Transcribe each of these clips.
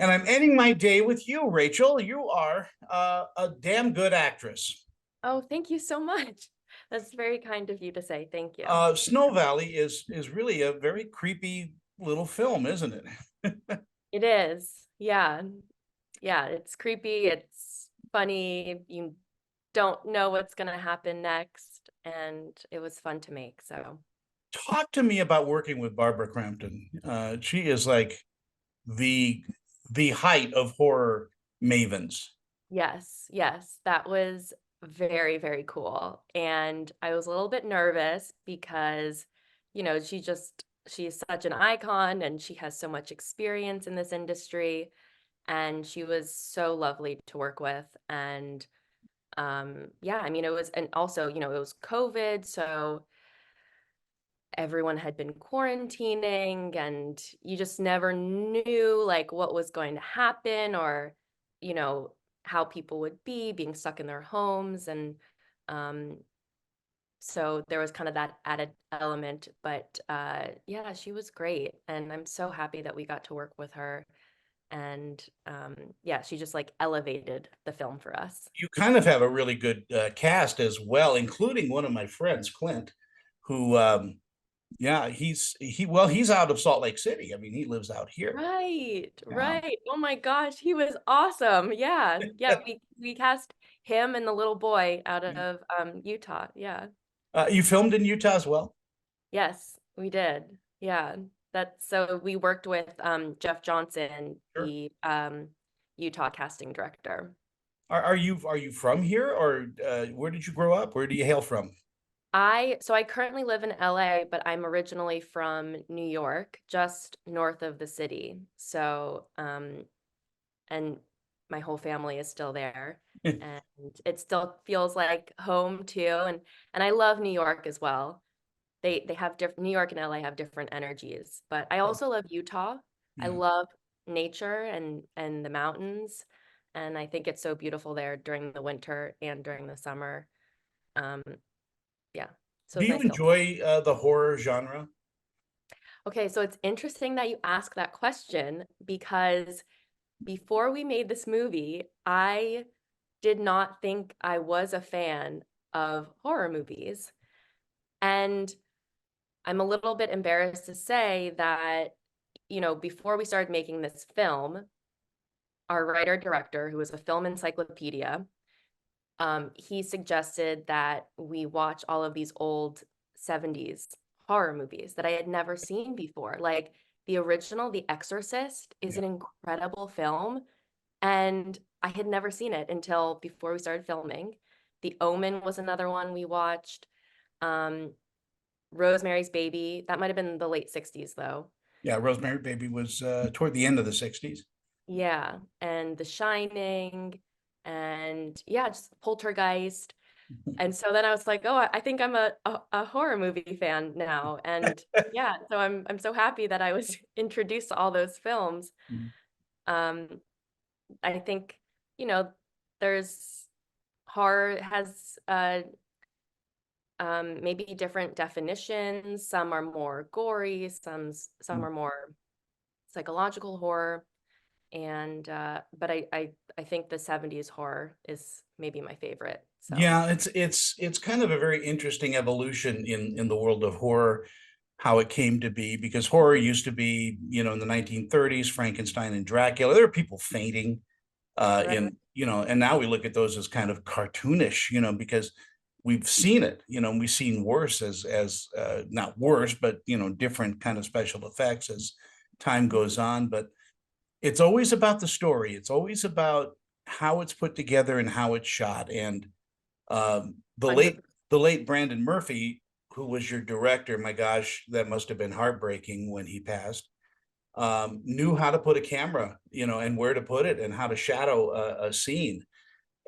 And I'm ending my day with you, Rachel. You are a damn good actress. Oh, thank you so much. That's very kind of you to say. Thank you. Snow Valley is really a very creepy little film, isn't it? It is. Yeah. Yeah, it's creepy, it's funny. You don't know what's going to happen next, and it was fun to make. So, Talk to me about working with Barbara Crampton. She is like the the height of horror mavens. yes, yes, that was very, very cool. And I was a little bit nervous because, she's such an icon and she has so much experience in this industry. And she was so lovely to work with. And yeah, I mean, it was, and also, it was COVID. So everyone had been quarantining and you just never knew like what was going to happen or, you know, how people would be being stuck in their homes. And um, so there was kind of that added element. But yeah, she was great. And I'm so happy that we got to work with her. And yeah, she just like elevated the film for us. You kind of have a really good cast as well, including one of my friends, Clint, who yeah, he's out of Salt Lake City. I mean, he lives out here. Right, Yeah. right. Oh my gosh, he was awesome. Yeah. Yeah, we cast him and the little boy out of Utah. Yeah. You filmed in Utah as well? Yes, we did. Yeah. That's so we worked with Jeff Johnson, Sure. the Utah casting director. Are you from here, or where did you grow up? Where do you hail from? I currently live in LA, but I'm originally from New York, just north of the city. So and my whole family is still there, and it still feels like home too. And I love New York as well. They have different, New York and LA have different energies, but I Oh, also love Utah. I yeah. love nature and the mountains, and I think it's so beautiful there during the winter and during the summer. um yeah, so Do it's you nice to. enjoy the horror genre? Okay, so it's interesting that you ask that question because before we made this movie, I did not think I was a fan of horror movies. And I'm a little bit embarrassed to say that, before we started making this film, our writer director, who is a film encyclopedia, he suggested that we watch all of these old 70s horror movies that I had never seen before. Like the original, The Exorcist, is Yeah. an incredible film. And I had never seen it until before we started filming. The Omen was another one we watched. Um, Rosemary's Baby, that might have been the late 60s though. Yeah, Rosemary Baby was toward the end of the 60s. Yeah, and The Shining, and yeah, just Poltergeist. And so then I was like, oh, I think I'm a horror movie fan now. And yeah, so I'm so happy that I was introduced to all those films. Um, I think, you know, there's horror has maybe different definitions. Some are more gory, some are more psychological horror. And but I think the 70s horror is maybe my favorite. So Yeah, it's kind of a very interesting evolution in the world of horror, how it came to be, because horror used to be, in the 1930s, Frankenstein and Dracula. There were people fainting right. and now we look at those as kind of cartoonish, because we've seen it, we've seen worse as not worse, but different kind of special effects as time goes on. But it's always about the story. It's always about how it's put together and how it's shot. And the late 100%. the late Brandon Murphy, who was your director, my gosh, that must have been heartbreaking when he passed. Knew how to put a camera, and where to put it and how to shadow a scene.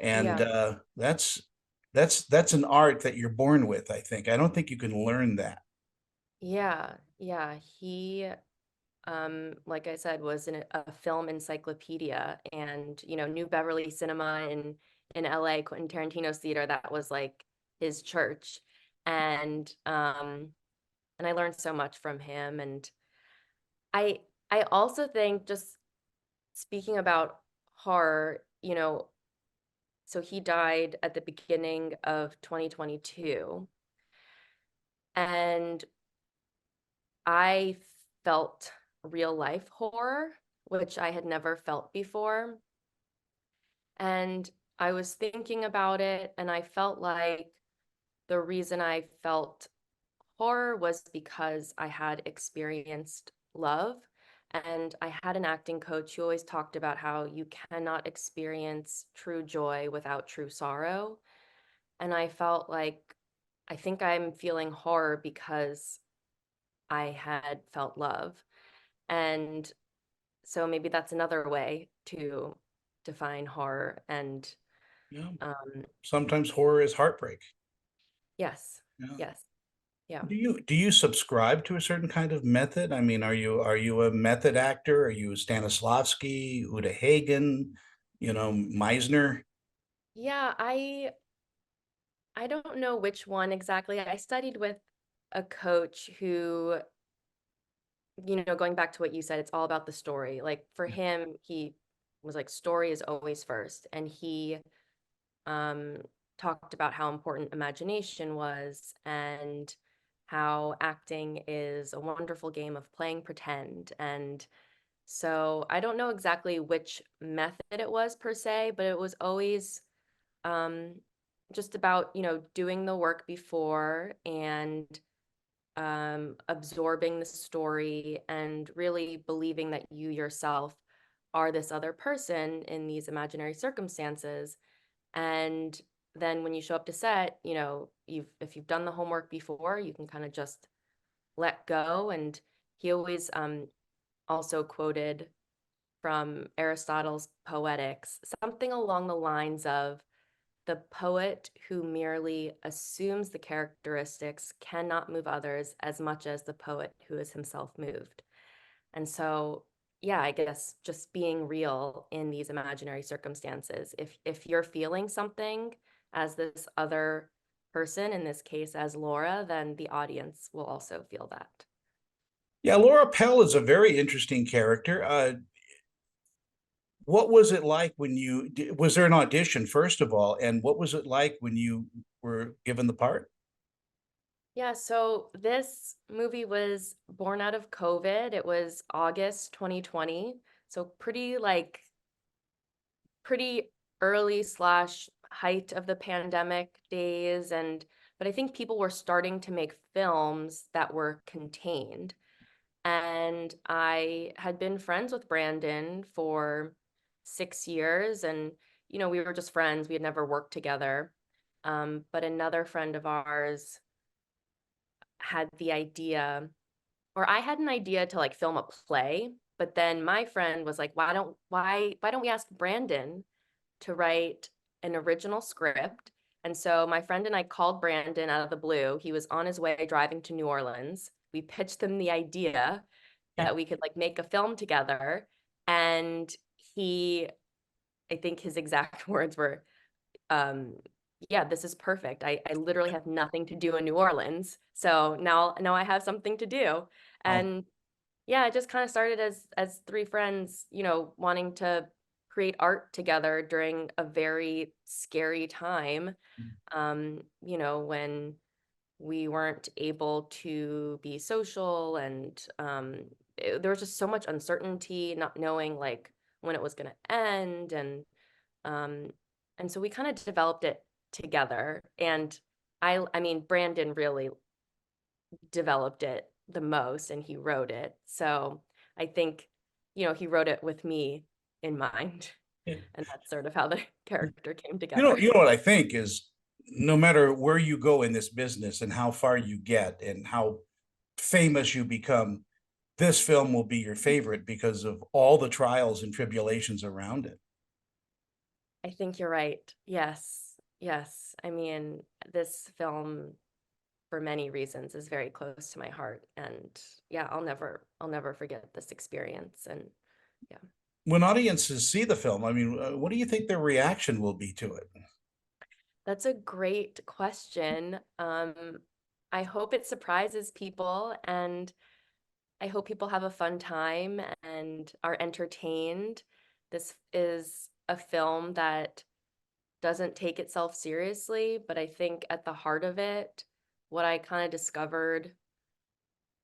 And Yeah. that's an art that you're born with, I think. I don't think you can learn that. Yeah. Yeah. He like I said, was a film encyclopedia, and New Beverly Cinema in LA, Quentin Tarantino's theater, that was like his church. And I learned so much from him. And I I also think just speaking about horror, so he died at the beginning of 2022, and I felt real life horror, which I had never felt before. And I was thinking about it, and I felt like the reason I felt horror was because I had experienced love. And I had an acting coach who always talked about how you cannot experience true joy without true sorrow. And I felt like I think I'm feeling horror because I had felt love. And so maybe that's another way to define horror. And Yeah. um, Sometimes horror is heartbreak. yes, Yeah. yes, yeah. Do you subscribe to a certain kind of method? I mean, are you a method actor? Are you Stanislavski, Uta Hagen, Meisner? Yeah, I don't know which one exactly. I studied with a coach who, going back to what you said, it's all about the story. Like for him, he was like, story is always first. And he um, talked about how important imagination was and how acting is a wonderful game of playing pretend. And so I don't know exactly which method it was per se, but it was always um, just about, doing the work before and absorbing the story and really believing that you yourself are this other person in these imaginary circumstances. And then when you show up to set, if you've done the homework before, you can kind of just let go. And he always also quoted from Aristotle's Poetics, something along the lines of the poet who merely assumes the characteristics cannot move others as much as the poet who is himself moved. And so, yeah, I guess just being real in these imaginary circumstances. If you're feeling something as this other person, in this case as Laura, then the audience will also feel that. Yeah, Laura Pell is a very interesting character. What was it like when was there an audition, first of all, and what was it like when you were given the part? Yeah, so this movie was born out of COVID. It was August 2020. So pretty early slash height of the pandemic days. But I think people were starting to make films that were contained. And I had been friends with Brandon for 6 years, and we were just friends. We had never worked together. But another friend of ours had the idea, or I had an idea to like film a play, but then my friend was like, why don't we ask Brandon to write an original script? And so my friend and I called Brandon out of the blue. He was on his way driving to New Orleans. We pitched him the idea Yeah. that we could like make a film together. And he, I think his exact words were, um, yeah, this is perfect. I literally have nothing to do in New Orleans. So now I have something to do. Oh, And yeah, it just kind of started as three friends, wanting to create art together during a very scary time. When we weren't able to be social and there was just so much uncertainty, not knowing like when it was going to end. Um, and so we kind of developed it together. And I mean, Brandon really developed it the most and he wrote it. So I think, he wrote it with me in mind. yeah. And that's sort of how the character came You know, together. you know what I think is no matter where you go in this business and how far you get and how famous you become, this film will be your favorite because of all the trials and tribulations around it. I think you're right. Yes. Yes. I mean, this film for many reasons is very close to my heart and yeah, I'll never forget this experience and yeah. When audiences see the film, I mean, what do you think their reaction will be to it? That's a great question. I hope it surprises people and I hope people have a fun time and are entertained. this is a film that doesn't take itself seriously, but I think at the heart of it, what I kind of discovered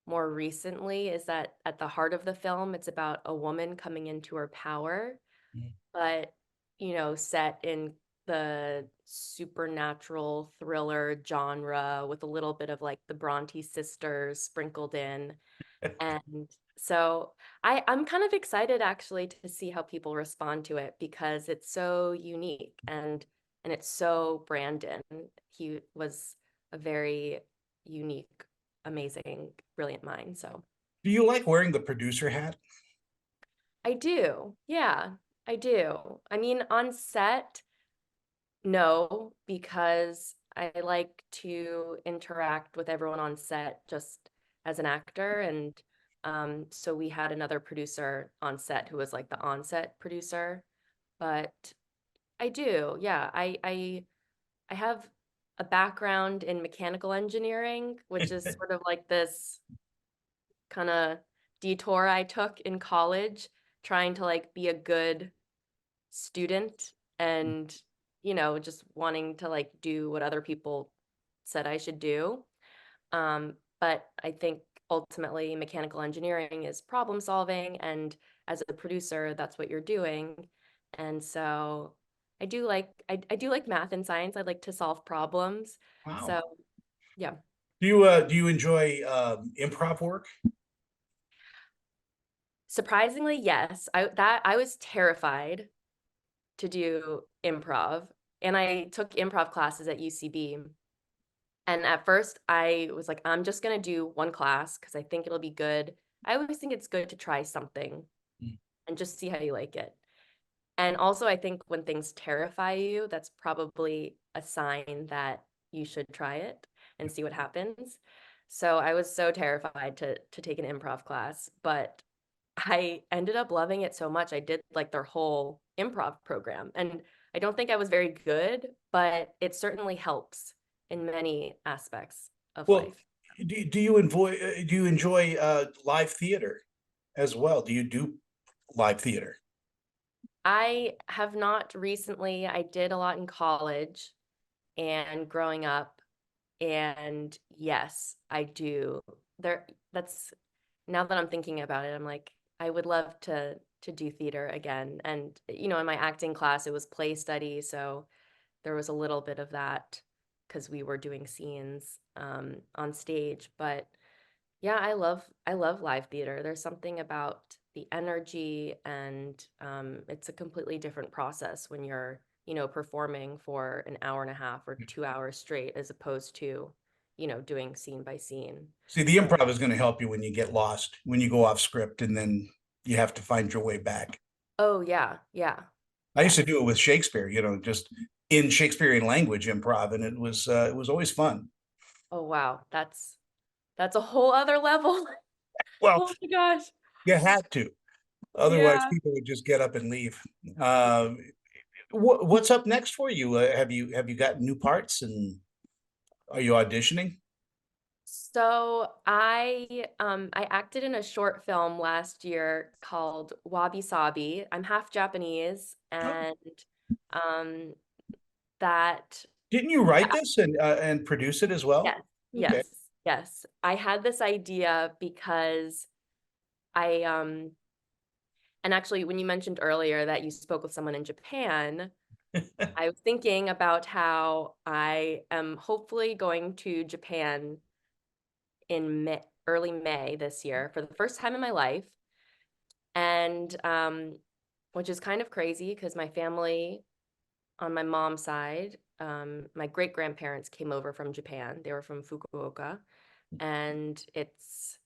more recently is that at the heart of the film, it's about a woman coming into her power, Mm. but, set in the supernatural thriller genre with a little bit of like the Bronte sisters sprinkled in. And so I'm kind of excited actually to see how people respond to it because it's so unique and it's so Brandon. He was a very unique, amazing, brilliant mind. So Do you like wearing the producer hat? I do. Yeah, I do. I mean, on set, no, because I like to interact with everyone on set just as an actor. And so we had another producer on set who was like the on-set producer. But I do, yeah. I have a background in mechanical engineering, which is sort of like this kind of detour I took in college, trying to like be a good student and just wanting to like do what other people said I should do. But I think ultimately mechanical engineering is problem solving, and as a producer that's what you're doing. And so I do like math and science. I like to solve problems. Wow. So yeah. Do you enjoy improv work? Surprisingly, yes. I was terrified to do improv. And I took improv classes at UCB. And at first, I was like, I'm just going to do one class because I think it'll be good. I always think it's good to try something Mm. and just see how you like it. And also, I think when things terrify you, that's probably a sign that you should try it and see what happens. So I was so terrified to take an improv class, but I ended up loving it so much. I did like their whole improv program. And I don't think I was very good, but it certainly helps in many aspects of Well, life. do you enjoy live theater as well? Do you do live theater? I have not recently, I did a lot in college and growing up. And yes, I do. That's now that I'm thinking about it, I'm like, I would love to do theater again. And in my acting class, it was play study, so there was a little bit of that because we were doing scenes on stage. But yeah, I love live theater. There's something about the energy, and it's a completely different process when you're performing for an hour and a half or 2 hours straight as opposed to doing scene by scene. See, the And improv is going to help you when you get lost, when you go off script, and then you have to find your way back. oh yeah, yeah, I used to yes. do it with Shakespeare, just in Shakespearean language improv, and it was always fun. Oh wow, that's a whole other level. Well, Oh my gosh. you had to, otherwise Yeah. people would just get up and leave. Uh, what's up next for you? Have you got new parts, and are you auditioning? So I acted in a short film last year called Wabi Sabi. I'm half Japanese, Oh, and um that didn't you write this and produce it as well? yes, Okay. yes, yes. I had this idea because I and actually when you mentioned earlier that you spoke with someone in Japan, I was thinking about how I am hopefully going to Japan in early May this year for the first time in my life. And which is kind of crazy because my family on my mom's side, my great grandparents came over from Japan. They were from Fukuoka. And it's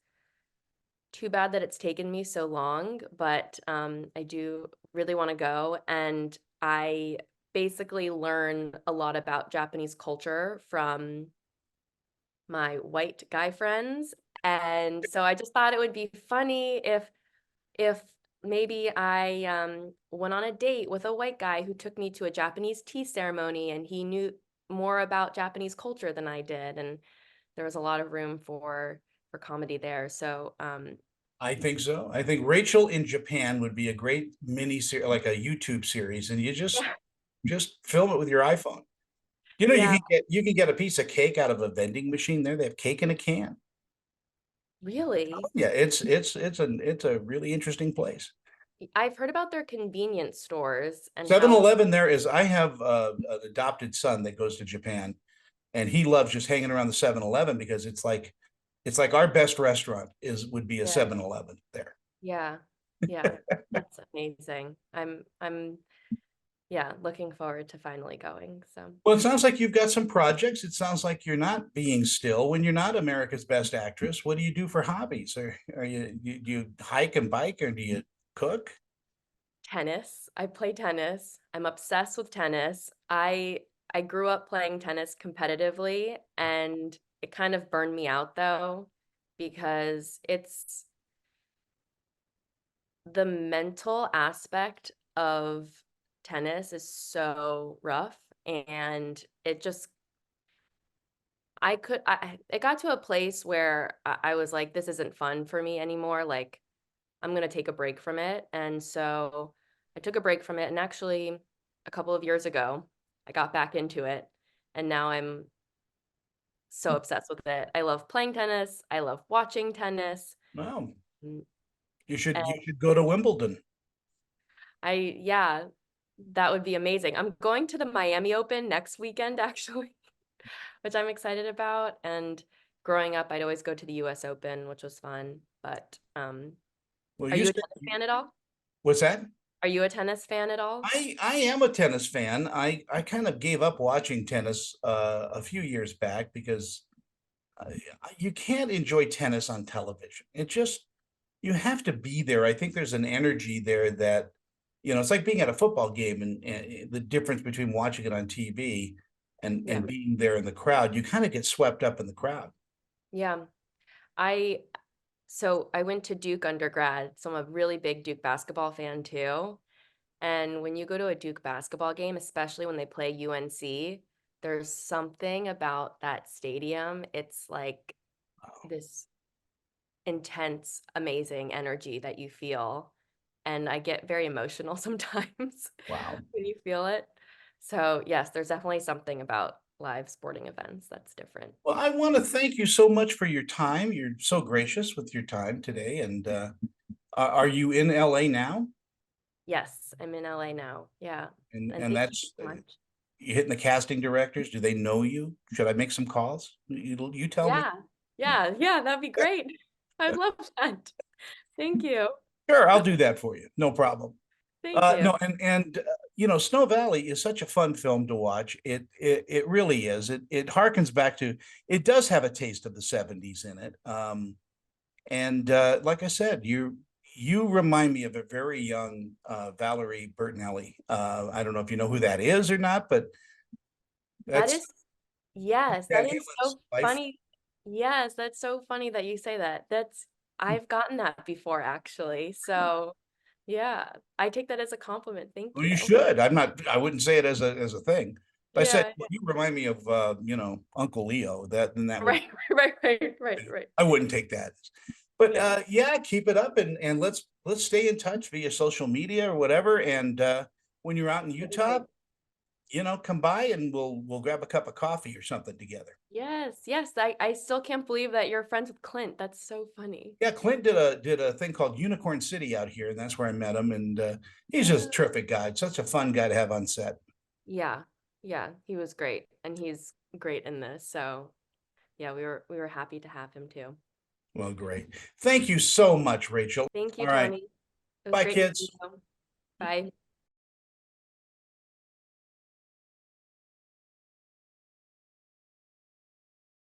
too bad that it's taken me so long, but I do really want to go. And I basically learn a lot about Japanese culture from my white guy friends. And so I just thought it would be funny if maybe I went on a date with a white guy who took me to a Japanese tea ceremony and he knew more about Japanese culture than I did. And there was a lot of room for comedy there. So I think so. I think Rachel in Japan would be a great mini series, like a YouTube series, and you Yeah. just film it with your iPhone. You know, Yeah. you can get a piece of cake out of a vending machine there. They have cake in a can. Really? Yeah, it's a really interesting place. I've heard about their convenience stores and 7-Eleven there is I have an adopted son that goes to Japan and he loves just hanging around the 7-Eleven because it's like our best restaurant is would be a yeah, 7-Eleven there. yeah, yeah. That's amazing. I'm yeah, looking forward to finally going. So Well, it sounds like you've got some projects. It sounds like you're not being still when you're not America's Best Actress. What do you do for hobbies? Or are do you hike and bike or do you cook? tennis. I play tennis. I'm obsessed with tennis. I grew up playing tennis competitively and it kind of burned me out though because it's the mental aspect of tennis is so rough and it just it got to a place where I was like this isn't fun for me anymore like I'm going to take a break from it and so I took a break from it and actually a couple of years ago I got back into it and now I'm so obsessed with it. I love playing tennis, I love watching tennis. Well, mm, you should go to Wimbledon. yeah, that would be amazing. I'm going to the Miami Open next weekend, actually, which I'm excited about. And growing up, I'd always go to the US Open, which was fun. But Well, are you you a said tennis fan at all? what's that? Are you a tennis fan at all? I am a tennis fan. I kind of gave up watching tennis a few years back because you can't enjoy tennis on television. It just you have to be there. I think there's an energy there that it's like being at a football game and the difference between watching it on TV Yeah. and being there in the crowd. You kind of get swept up in the crowd. Yeah. I so I went to Duke undergrad, so I'm a really big Duke basketball fan too. And when you go to a Duke basketball game, especially when they play UNC, there's something about that stadium. It's like this intense, amazing energy that you feel. And I get very emotional sometimes Wow. when you feel it. So, yes, there's definitely something about live sporting events that's different. Well, I want to thank you so much for your time. You're so gracious with your time today. And are you in LA now? Yes, I'm in LA now. Yeah. And And thank you that's so much. you hitting the casting directors. Do they know you? Should I make some calls? You tell me. Yeah. Yeah. Yeah. That'd be great. I'd love that. Thank you. Sure, I'll do that for you. No problem. Thank you. No, and Snow Valley is such a fun film to watch. It really is. It harkens back to. It does have a taste of the '70s in it. And like I said, you remind me of a very young Valerie Bertinelli. I don't know if you know who that is or not, but That that's is yes, Van that is Halen's so wife. funny. Yes, that's so funny that you say that. That's I've gotten that before actually. So, yeah, I take that as a compliment. Thank Well, you you. should. I'm not. I wouldn't say it as a thing. But I said, Yeah, well, you remind me of Uncle Leo. That would right, right. I wouldn't take that. But Yeah, yeah, keep it up and let's stay in touch via social media or whatever. And when you're out in that'd be Utah, great. come by and we'll grab a cup of coffee or something together. Yes, yes. I still can't believe that you're friends with Clint. That's so funny. Yeah, Clint did a thing called Unicorn City out here, and that's where I met him. And he's just a Oh, terrific guy. Such a fun guy to have on set. yeah. Yeah, he was great and he's great in this. So, yeah, we were happy to have him too. Well, great. Thank you so much, Rachel. Thank you, All right. Tony. It was Bye, great meeting kids. you. Bye.